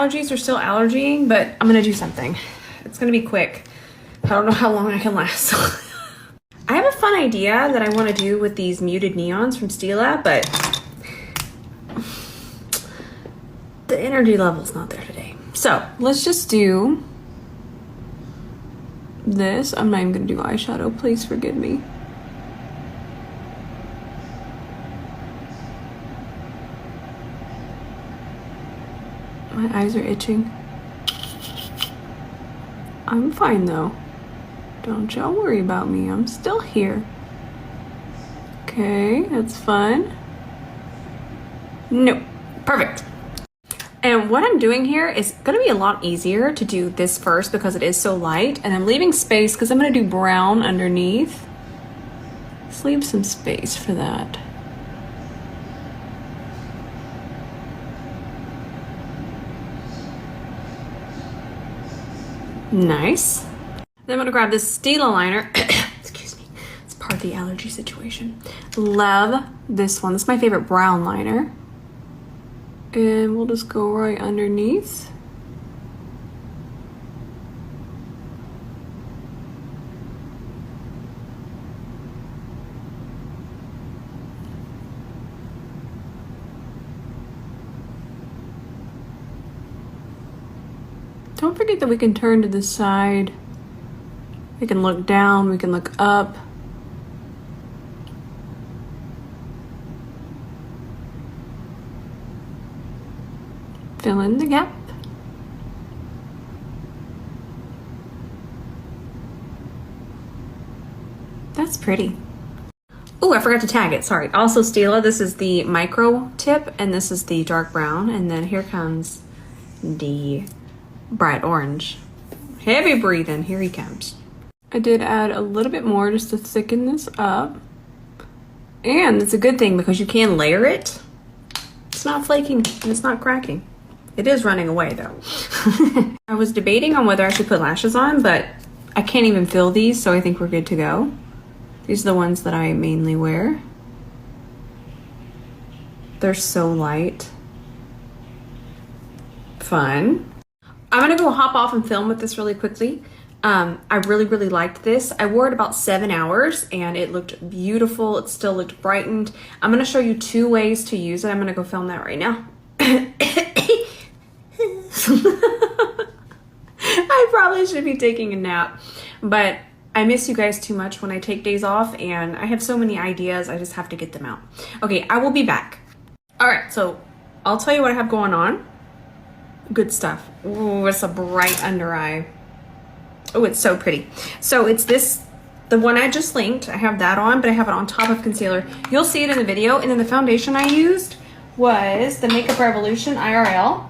allergies are still allergying, but I'm gonna do something. It's gonna be quick. I don't know how long I can last. I have a fun idea that I want to do with these muted neons from Stila, but the energy level's not there today. So let's just do this. I'm not even gonna do eyeshadow, please forgive me. My eyes are itching. I'm fine though. Don't y'all worry about me. I'm still here. Okay, that's fun. No, perfect. And what I'm doing here is gonna be a lot easier to do this first because it is so light, and I'm leaving space because I'm gonna do brown underneath. Let's leave some space for that. Nice. Then I'm gonna grab this Stila liner. Excuse me. It's part of the allergy situation. Love this one. This is my favorite brown liner. And we'll just go right underneath. Don't forget that we can turn to the side. We can look down, we can look up. Fill in the gap. That's pretty. Oh, I forgot to tag it, sorry. Also Stila, this is the micro tip and this is the dark brown. And then here comes the bright orange. Heavy breathing, here he comes. I did add a little bit more just to thicken this up. And it's a good thing because you can layer it. It's not flaking and it's not cracking. It is running away though. I was debating on whether I should put lashes on, but I can't even feel these, so I think we're good to go. These are the ones that I mainly wear. They're so light. Fun. I'm gonna go hop off and film with this really quickly. I really liked this. I wore it about 7 hours and it looked beautiful. It still looked brightened. I'm gonna show you 2 ways to use it. I'm gonna go film that right now. I probably should be taking a nap, but I miss you guys too much when I take days off and I have so many ideas. I just have to get them out. Okay, I will be back. All right, so I'll tell you what I have going on. Good stuff. Ooh, it's a bright under eye. Oh, it's so pretty. So it's this, the one I just linked. I have that on, but I have it on top of concealer. You'll see it in the video. And then the foundation I used was the Makeup Revolution IRL,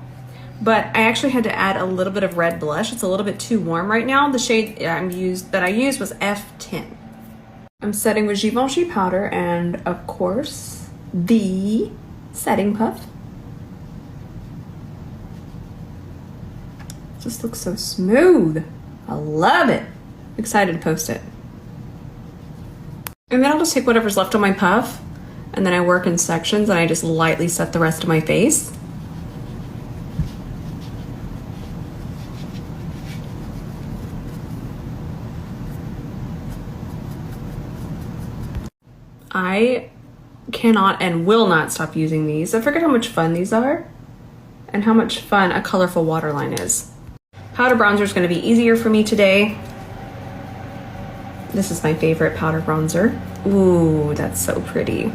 but I actually had to add a little bit of red blush. It's a little bit too warm right now. The shade that I used was F10. I'm setting with Givenchy powder and of course the setting puff. Just looks so smooth. I love it. Excited to post it. And then I'll just take whatever's left on my puff and then I work in sections and I just lightly set the rest of my face. I cannot and will not stop using these. I forget how much fun these are and how much fun a colorful waterline is. Powder bronzer is going to be easier for me today. This is my favorite powder bronzer. Ooh, that's so pretty.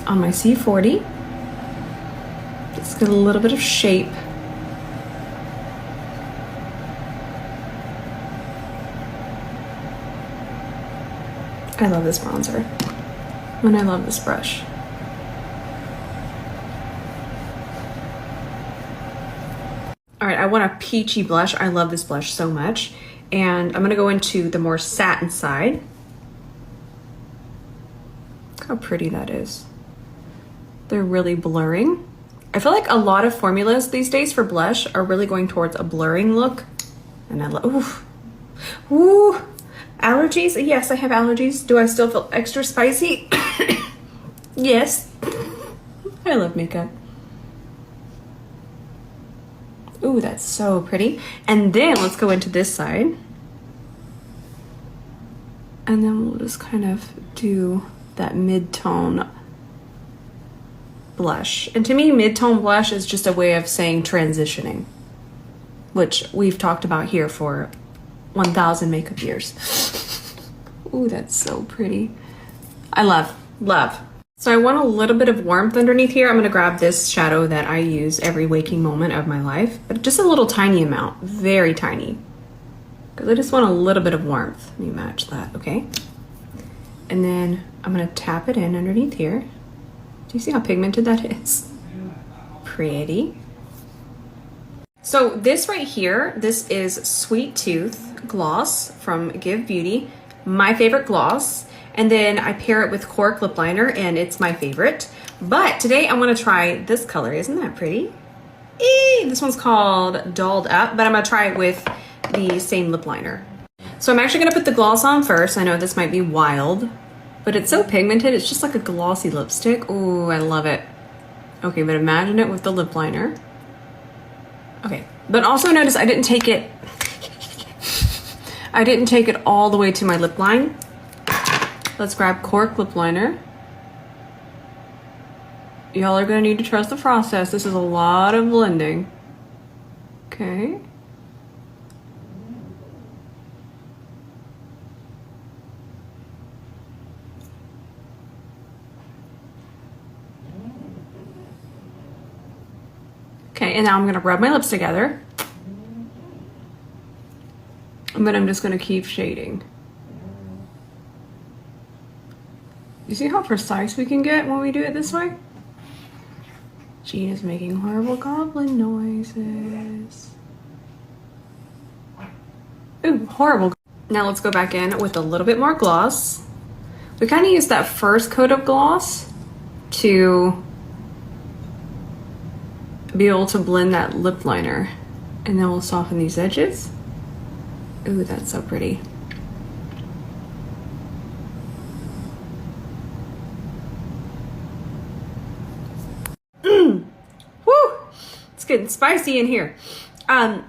On my C40. Just get a little bit of shape. I love this bronzer. And I love this brush. All right, I want a peachy blush. I love this blush so much. And I'm gonna go into the more satin side. Look how pretty that is. They're really blurring. I feel like a lot of formulas these days for blush are really going towards a blurring look. And I love, ooh, allergies? Yes, I have allergies. Do I still feel extra spicy? Yes. I love makeup. Ooh, that's so pretty. And then let's go into this side. And then we'll just kind of do that mid-tone blush. And to me, mid-tone blush is just a way of saying transitioning, which we've talked about here for 1,000 makeup years. Ooh, that's so pretty. I love, love. So I want a little bit of warmth underneath here. I'm gonna grab this shadow that I use every waking moment of my life, but just a little tiny amount, very tiny. Because I just want a little bit of warmth. Let me match that, okay? And then I'm gonna tap it in underneath here. Do you see how pigmented that is? Pretty. So this right here, this is Sweet Tooth Gloss from Give Beauty, my favorite gloss. And then I pair it with Cork lip liner, and it's my favorite. But today I want to try this color. Isn't that pretty? This one's called Dolled Up, but I'm gonna try it with the same lip liner. So I'm actually gonna put the gloss on first. I know this might be wild, but it's so pigmented. It's just like a glossy lipstick. Ooh, I love it. Okay, but imagine it with the lip liner. Okay, but also notice I didn't take it all the way to my lip line. Let's grab Cork lip liner. Y'all are gonna need to trust the process. This is a lot of blending. Okay. Okay, and now I'm gonna rub my lips together. But I'm just gonna keep shading. You see how precise we can get when we do it this way? Jean is making horrible goblin noises. Ooh, horrible. Now let's go back in with a little bit more gloss. We kind of use that first coat of gloss to be able to blend that lip liner. And then we'll soften these edges. Ooh, that's so pretty. Woo! It's getting spicy in here. I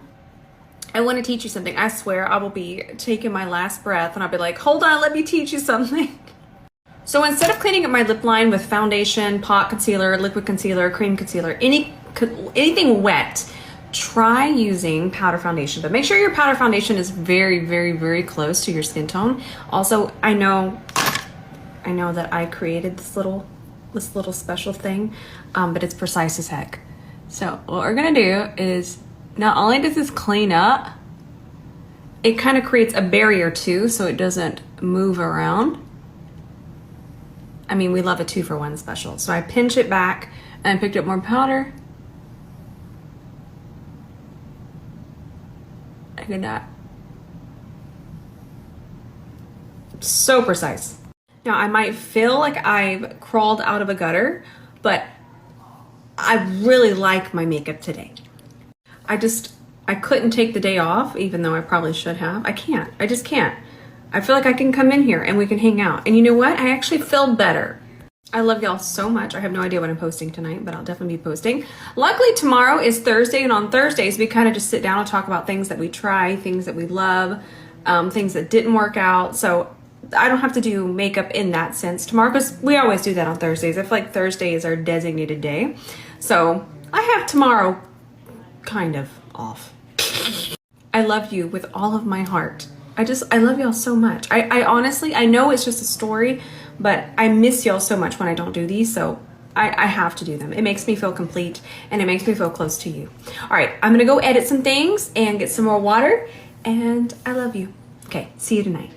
want to teach you something. I swear I will be taking my last breath and I'll be like, hold on, let me teach you something. So instead of cleaning up my lip line with foundation, pot concealer, liquid concealer, cream concealer, anything wet, try using powder foundation. But make sure your powder foundation is very, very, very close to your skin tone. Also, I know that I created this little special thing, but it's precise as heck. So what we're gonna do is, not only does this clean up, it kind of creates a barrier too, so it doesn't move around. I mean, we love a 2-for-1 special. So I pinch it back and I picked up more powder. Look at that. So precise. Now I might feel like I've crawled out of a gutter, but I really like my makeup today. I couldn't take the day off, even though I probably should have. I can't. I just can't. I feel like I can come in here and we can hang out. And you know what? I actually feel better. I love y'all so much. I have no idea what I'm posting tonight, but I'll definitely be posting. Luckily, tomorrow is Thursday, and on Thursdays, we kind of just sit down and talk about things that we try, things that we love, things that didn't work out. So I don't have to do makeup in that sense tomorrow, because we always do that on Thursdays. I feel like Thursday is our designated day. So I have tomorrow kind of off. I love you with all of my heart. I love y'all so much. I honestly, I know it's just a story, but I miss y'all so much when I don't do these, so I have to do them. It makes me feel complete, and it makes me feel close to you. All right, I'm gonna go edit some things and get some more water, and I love you. Okay, see you tonight.